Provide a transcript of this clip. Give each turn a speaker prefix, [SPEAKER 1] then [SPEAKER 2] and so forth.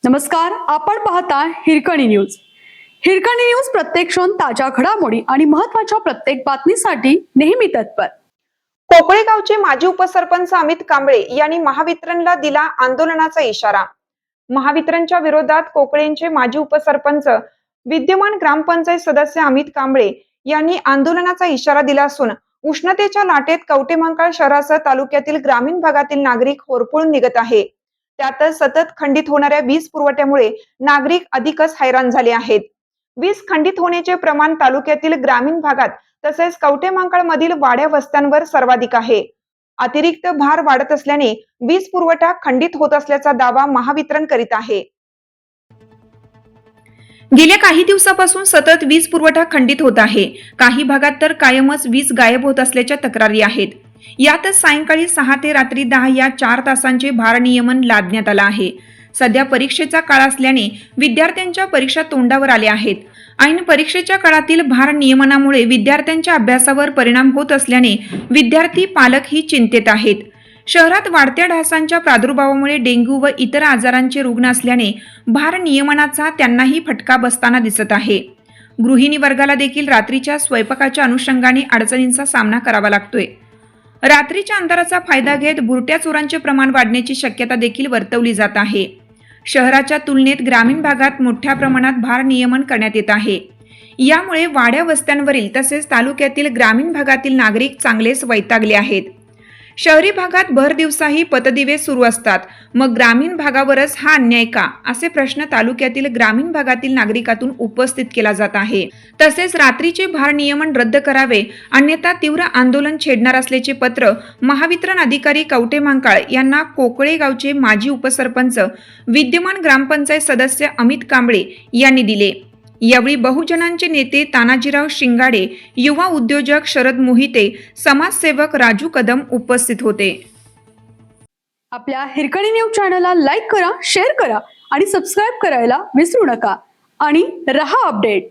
[SPEAKER 1] नमस्कार, आपण पाहता हिरकणी न्यूज. हिरकणी न्यूज प्रत्येक क्षण ताज्या घडामोडी आणि महत्त्वाच्या प्रत्येक बातमीसाठी नेहमी तत्पर.
[SPEAKER 2] कोकळे गावचे माजी उपसरपंच अमित कांबळे यांनी महावितरणला दिला आंदोलनाचा इशारा. महावितरणच्या विरोधात कोकळेंचे माजी उपसरपंच विद्यमान ग्रामपंचायत सदस्य अमित कांबळे यांनी आंदोलनाचा इशारा दिला असून उष्णतेच्या लाटेत कवटेमहांकाळ शहरासह तालुक्यातील ग्रामीण भागातील नागरिक होरपळून निघत आहे. त्यातच सतत खंडित होणाऱ्या वीज पुरवठ्यामुळे नागरिक अधिकच हैराण झाले आहेत. वीज खंडित होण्याचे प्रमाण तालुक्यातील ग्रामीण भागात तसेच कवटेमहांकाळ मधील वाड्या वस्त्यांवर सर्वाधिक आहे. अतिरिक्त भार वाढत असल्याने वीज पुरवठा खंडित होत असल्याचा दावा महावितरण करीत आहे.
[SPEAKER 3] गेल्या काही दिवसापासून सतत वीज पुरवठा खंडित होत आहे. काही भागात तर कायमच वीज गायब होत असल्याच्या तक्रारी आहेत. यातच सायंकाळी 6 ते रात्री 10 या 4 तासांचे भारनियमन लादण्यात आलं आहे. सध्या परीक्षेचा काळ असल्याने विद्यार्थ्यांच्या परीक्षा तोंडावर आल्या आहेत. ऐन परीक्षेच्या काळातील भारनियमनामुळे विद्यार्थ्यांच्या अभ्यासावर परिणाम होत असल्याने विद्यार्थी पालक ही चिंतेत आहेत. शहरात वाढत्या डासांच्या प्रादुर्भावामुळे डेंग्यू व इतर आजारांचे रुग्ण असल्याने भारनियमनाचा त्यांनाही फटका बसताना दिसत आहे. गृहिणी वर्गाला देखील रात्रीच्या स्वयंपाकाच्या अनुषंगाने अडचणींचा सामना करावा लागतोय. रात्रीच्या अंधाराचा फायदा घेत भुरट्या चोरांचे प्रमाण वाढण्याची शक्यता देखील वर्तवली जात आहे. शहराच्या तुलनेत ग्रामीण भागात मोठ्या प्रमाणात भारनियमन करण्यात येत आहे. यामुळे वाड्या वस्त्यांवरील तसेच तालुक्यातील ग्रामीण भागातील नागरिक चांगलेच वैतागले आहेत. शहरी भागात भर दिवसाही पतदिवे सुरू असतात, मग ग्रामीण भागावरच हा अन्याय का, असे प्रश्न तालुक्यातील ग्रामीण भागातील नागरिकातून उपस्थित केला जात आहे. तसेच रात्रीचे भारनियमन रद्द करावे, अन्यथा तीव्र आंदोलन छेडणार असल्याचे पत्र महावितरण अधिकारी कवटेमहांकाळ यांना कोकळे गावचे माजी उपसरपंच विद्यमान ग्रामपंचायत सदस्य अमित कांबळे यांनी दिले. यावेळी बहुजनांचे नेते तानाजीराव शिंगाडे, युवा उद्योजक शरद मोहिते, समाजसेवक राजू कदम उपस्थित होते.
[SPEAKER 1] आपल्या हिरकणी न्यूज चॅनलला लाईक करा, शेअर करा आणि सबस्क्राईब करायला विसरू नका आणि रहा अपडेट.